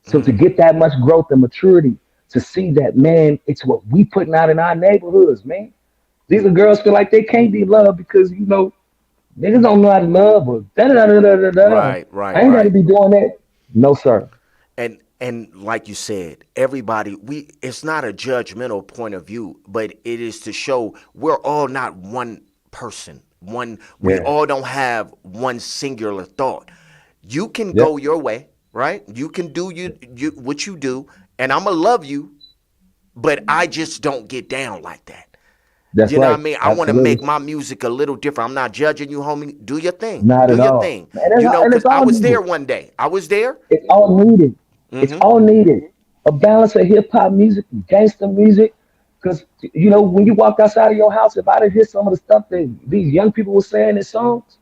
So to Mm, get that much growth and maturity, to see that man, it's what we putting out in our neighborhoods, man. These are girls feel like they can't be loved because niggas don't know how to love or da da da da da da. right. Right. I ain't got to Right. be doing that. No, sir. And like you said, everybody, we it's not a judgmental point of view, but it is to show we're all not one person. We Yeah. all don't have one singular thought. You can Yep. go your way, right? You can do you what you do, and I'm gonna love you, but I just don't get down like that. That's You know what right. I mean? I want to Absolutely. make my music a little different. I'm not judging you, homie. Do your thing. Not Do at your all. thing. And You know, and because it's I all was there needed. one day. I was there. It's all needed. It's Mm-hmm. all needed. A balance of hip hop music and gangster music. Because, when you walk outside of your house, if I didn't hear some of the stuff that these young people were saying in songs,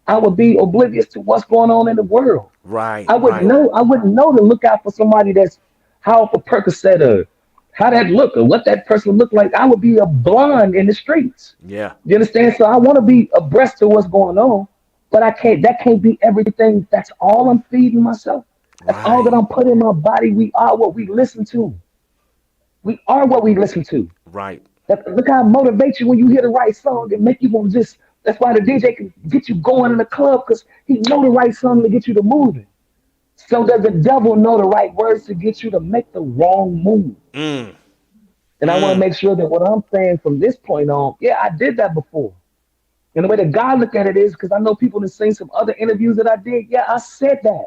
I would be oblivious to what's going on in the world. Right. I wouldn't Right. know. I wouldn't know to look out for somebody that's how a Percocet or how that look or what that person looked like. I would be a blonde in the streets. Yeah. You understand? So I want to be abreast to what's going on, but I can't. That can't be everything. That's all I'm feeding myself. That's all that Right. I'm putting in my body. We are what we listen to. We are what we listen to. Right. Look how it motivates you when you hear the right song and make you want to just. That's why the DJ can get you going in the club because he know the right song to get you to moving. So does the devil know the right words to get you to make the wrong move? Mm. And I want to Mm. make sure that what I'm saying from this point on, yeah, I did that before. And the way that God look at it is because I know people have seen some other interviews that I did. Yeah, I said that.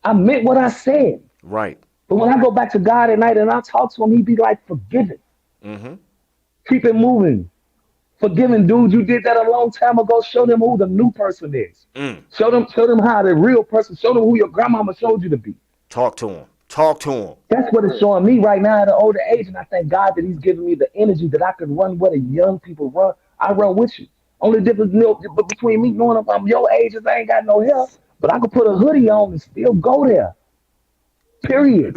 I meant what I said. Right. But when I go back to God at night and I talk to him, he be like, forgive it. Mm-hmm. Keep it moving. Forgiving, dude, you did that a long time ago. Show them who the new person is. Mm. Show them how the real person, show them who your grandmama showed you to be. Talk to him. Talk to him. That's what it's showing me right now at an older age. And I thank God that he's giving me the energy that I can run where the young people run. I run with you. Only difference but between me knowing if I'm your age is I ain't got no hair, but I can put a hoodie on and still go there. Period.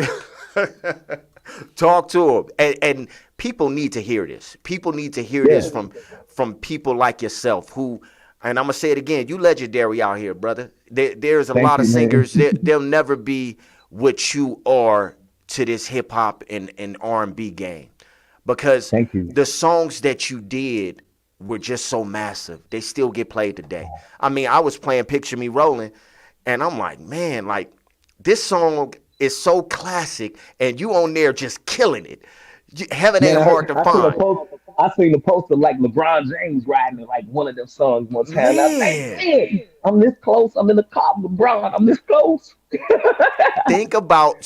Talk to him. And people need to hear this. People need to hear Yeah. this from people like yourself who And I'm gonna say it again. You legendary out here, brother. There's a Thank lot of you, man. singers. They'll never be what you are to this hip hop and R&B game, because Thank you. the songs that you did were just so massive. They still get played today. I mean, I was playing "Picture Me Rolling," and I'm like, man, like this song is so classic, and you on there just killing it. Heaven Man, ain't hard to I seen a find, post. I seen a poster like LeBron James riding in like one of them songs one time. And I was like, man. man, I'm this close. I'm in the car, with LeBron. I'm this close. Think about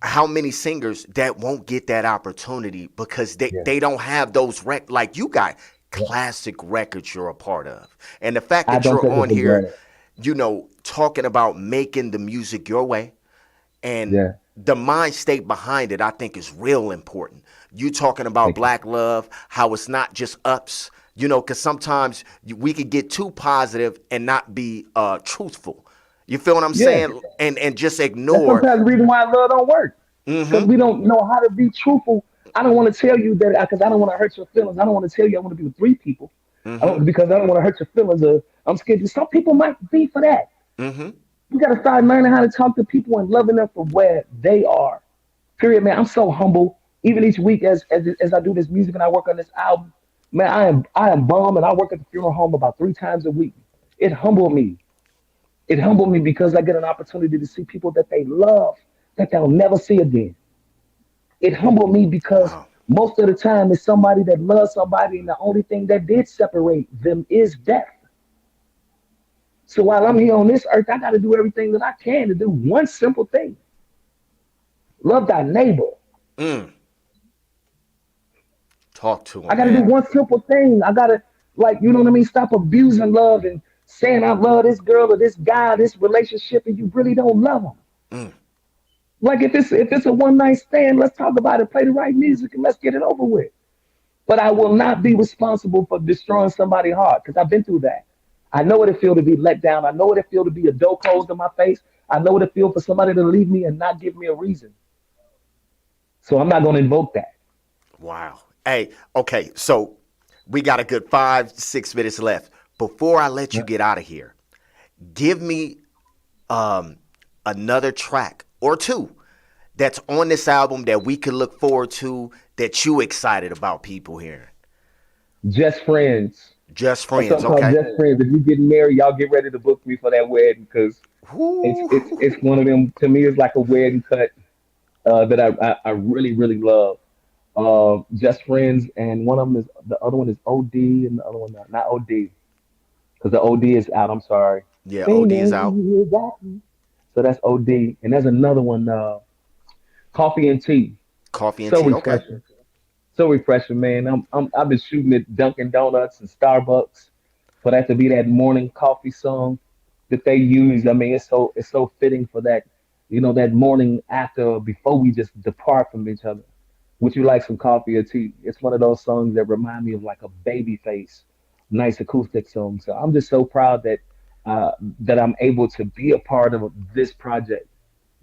how many singers that won't get that opportunity because Yeah, they don't have those like you got yeah. classic records you're a part of. And the fact I that don't you're take it on for here, granted. talking about making the music your way, and Yeah, the mind state behind it, I think is real important. You talking about thank you. black love, how it's not just ups, because sometimes we could get too positive and not be truthful. You feel what I'm Yeah, saying? And just that's ignore. sometimes the reason why love don't work. Because Mm-hmm. we don't know how to be truthful. I don't want to tell you that because I don't want to hurt your feelings. I don't want to tell you I want to be with three people. I Mm-hmm. don't because I don't want to hurt your feelings. I'm scared. Some people might be for that. Mm-hmm. We got to start learning how to talk to people and loving them for where they are. Period, man. I'm so humble. Even each week, as I do this music and I work on this album, man, I am bummed, and I work at the funeral home about 3 times a week. It humbled me. It humbled me because I get an opportunity to see people that they love that they'll never see again. It humbled me because Wow. most of the time it's somebody that loves somebody, and the only thing that did separate them is death. So while I'm here on this earth, I got to do everything that I can to do one simple thing: love thy neighbor. Mm. Talk to I him, got to do man. one simple thing. I got to, like, you know what I mean? Stop abusing love and saying I love this girl or this guy, this relationship, and you really don't love them. Mm. Like if it's a one night stand, let's talk about it, play the right music, and let's get it over with. But I will not be responsible for destroying somebody's heart because I've been through that. I know what it feels to be let down. I know what it feels to be a door closed in my face. I know what it feels for somebody to leave me and not give me a reason. So I'm not going to invoke that. Wow. Hey, okay, so we got a good 5, 6 minutes left. Before I let you Yeah. get out of here, give me um, another track or two that's on this album that we could look forward to that you excited about people hearing. Just friends. Just A friends, song called okay? Just Friends. If you getting married, y'all get ready to book me for that wedding because it's Woo. one of them. To me, it's like a wedding cut that I really really love. Just Friends, and one of them is the other one is OD, and the other one not OD because the OD is out. I'm sorry. Yeah, OD is Singing, out. you got me. So that's OD, and there's another one, Coffee and Tea. Coffee and So tea, okay. refreshing, so refreshing, man. I've been shooting at Dunkin' Donuts and Starbucks for that to be that morning coffee song that they use. I mean, it's so fitting for that, that morning after before we just depart from each other. Would you like some coffee or tea? It's one of those songs that remind me of like a baby face, nice acoustic song. So I'm just so proud uh, that I'm able to be a part of this project.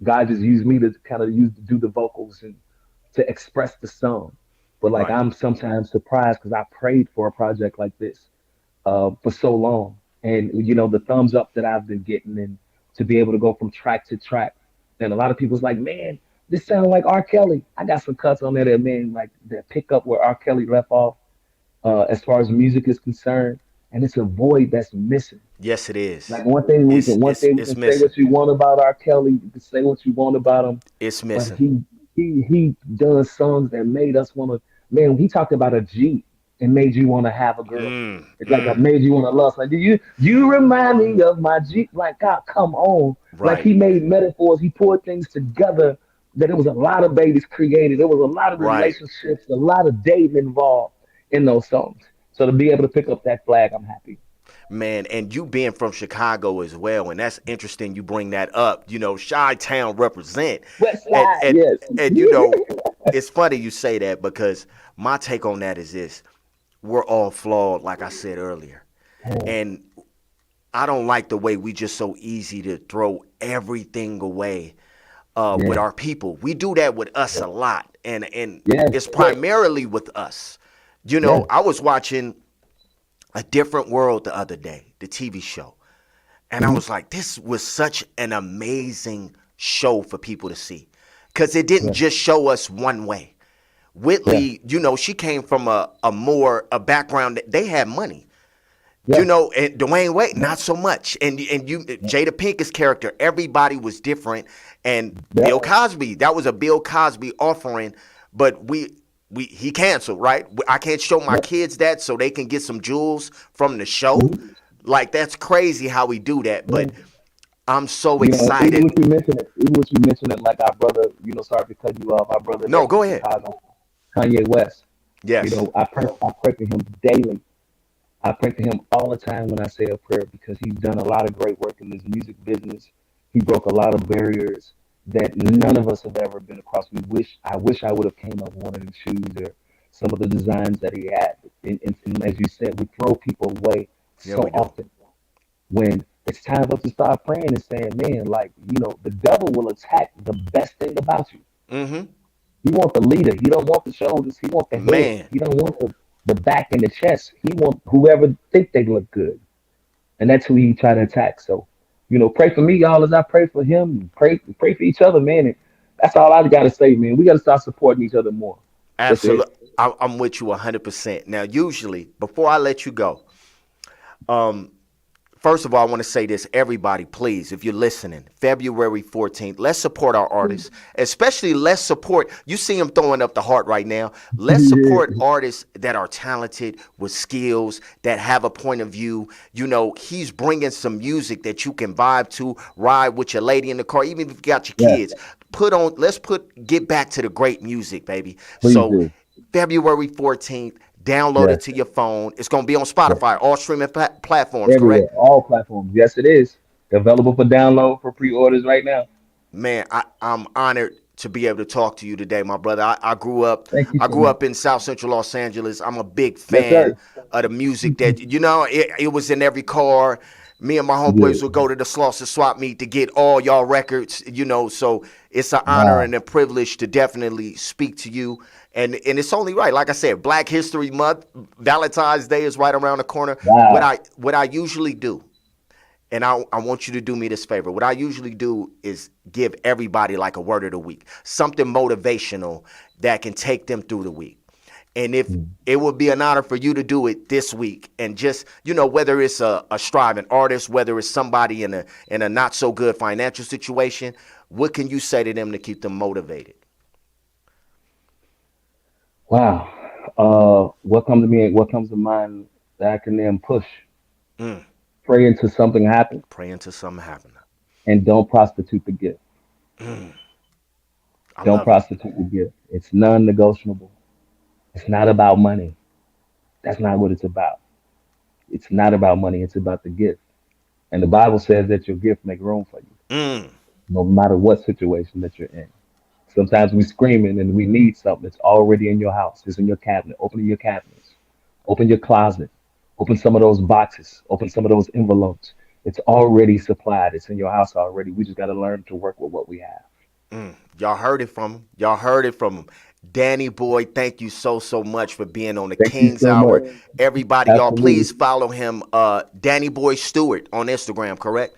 God just used me to kind of use to do the vocals and to express the song. But like Right, I'm sometimes surprised because I prayed for a project like this for so long, and the thumbs up that I've been getting, and to be able to go from track to track, and a lot of people's like, man, this sounds like R. Kelly. I got some cuts on there that man like that pick up where R. Kelly left off as far as music is concerned, and it's a void that's missing. yes, it Like is. one thing we It's can say missing. what you want about R. Kelly, you can say what you want about him, It's but missing. he does songs that made us want to. Man, he talked about a Jeep and made you want to have a girl. Mm, It's like I mm. made you want to lust. Like, do you remind me of my Jeep? Like, God, come on. Like Right, he made metaphors. He poured things together. That it was a lot of babies created. There was a lot of right. relationships, a lot of dating involved in those songs. So to be able to pick up that flag, I'm happy. Man, and you being from Chicago as well, and that's interesting you bring that up. Chi-Town represent. West And Side, and yes. and it's funny you say that because my take on that is this. We're all flawed, like I said earlier. And I don't like the way we just so easy to throw everything away with Yeah, our people. We do that with us a lot. And yeah, it's primarily with us. yeah. I was watching A Different World the other day, the TV show. And I was like, this was such an amazing show for people to see. Because it didn't Yeah. just show us one way. Yeah. Whitley, she came from a background that they had money. Yeah. And Dwayne Wade, not so much. And Jada Pinkett's character, everybody was different. And Yeah. Bill Cosby, that was a Bill Cosby offering, but he canceled, right? I can't show my kids that so they can get some jewels from the show. Like, that's crazy how we do that, but I'm so excited. Even what you mentioned it, like our brother, sorry to cut you off, our brother No, that's go in ahead. Chicago, Kanye West. Yes. I pray for him daily. I pray for him all the time when I say a prayer because he's done a lot of great work in this music business. He broke a lot of barriers that none of us have ever been across. I wish I would have came up with one of the shoes or some of the designs that he had. And as you said, we throw people away Yeah, so we do. often when it's time for us to start praying and saying, man, like, the devil will attack the best thing about you. Mm-hmm. He wants the leader. He don't want the shoulders. He wants the head. Man. He don't want the back and the chest. He wants whoever think they look good. And that's who he try to attack. So, pray for me, y'all, as I pray for him. Pray for each other, man. And that's all I got to say, man. We got to start supporting each other more. That's it. Absolutely. I'm with you 100%. Now, usually, before I let you go, first of all, I want to say this. Everybody, please, if you're listening, February 14th, let's support our artists. Especially, let's support, you see him throwing up the heart right now. Let's support artists that are talented, with skills, that have a point of view. He's bringing some music that you can vibe to, ride with your lady in the car, even if you got your kids. Get back to the great music, baby. Please So, do. February 14th, download it to your phone. It's going to be on Spotify, all streaming platforms, Everywhere, correct? all platforms. Yes, it is. Available for download for pre-orders right now. Man, I'm honored to be able to talk to you today, my brother. I grew up Thank you I so grew much. up in South Central Los Angeles. I'm a big Yes, fan sir. of the music that it was in every car. Me and my homeboys would go to the Slauson Swap meet to get all y'all records, so it's an honor Wow. and a privilege to definitely speak to you. And it's only right. Like I said, Black History Month, Valentine's Day is right around the corner. Wow. What I usually do, and I want you to do me this favor. What I usually do is give everybody like a word of the week, something motivational that can take them through the week. And if it would be an honor for you to do it this week, and just, whether it's a striving artist, whether it's somebody in a not so good financial situation, what can you say to them to keep them motivated? Wow. What comes to me? What comes to mind? The acronym PUSH. Mm, Pray until something happens, pray until something happens. and don't prostitute the gift. I Don't love it. prostitute the gift. It's non-negotiable. It's not about money. That's not what it's about. It's not about money. It's about the gift. And the Bible says that your gift make room for you, Mm, no matter what situation that you're in. Sometimes we screaming and we need something. It's already in your house. It's in your cabinet. Open your cabinets. Open your closet. Open some of those boxes. Open some of those envelopes. It's already supplied. It's in your house already. We just got to learn to work with what we have. y'all heard it from him. Y'all heard it from him. Danny Boy, thank you so much for being on the Thank you King's so Hour. much. Everybody, y'all, Absolutely. please follow him, Danny Boy Stewart on Instagram, correct?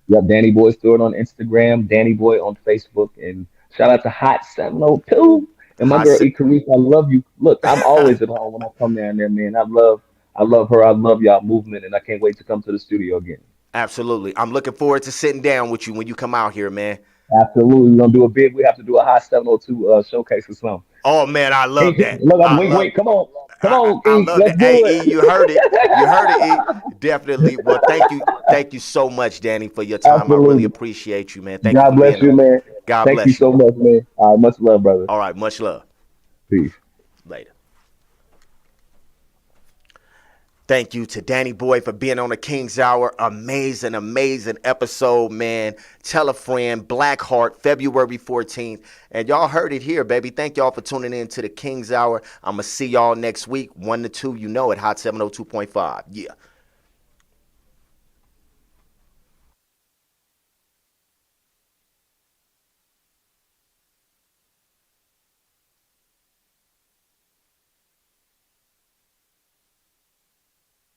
Yep, Danny Boy Stewart on Instagram, Danny Boy on Facebook, and shout out to Hot 702 and my Hot girl se- Ikaris. I love you. Look, I'm always at home when I come down there, man. I love her. I love y'all movement, and I can't wait to come to the studio again. Absolutely. I'm looking forward to sitting down with you when you come out here, man. Absolutely, we're gonna do a big. We have to do a Hot 702 showcase or something. Oh man, I love King, that. look, I'm I wait, love wait, come on, I King, love let's that. Hey, do E, it. you heard it. You heard it, E. Definitely. Well, thank you so much, Danny, for your time. I really Absolutely. appreciate you, man. Thank you God for bless being you, on. man. God Thank you bless you. so much, man. Much love, brother. All right, much love. Peace. Later. Thank you to Danny Boy for being on the King's Hour. Amazing episode, man. Tell a friend, Blackheart, February 14th. And y'all heard it here, baby. Thank y'all for tuning in to the King's Hour. I'm going to see y'all next week, 1 to 2, at Hot 702.5. Yeah.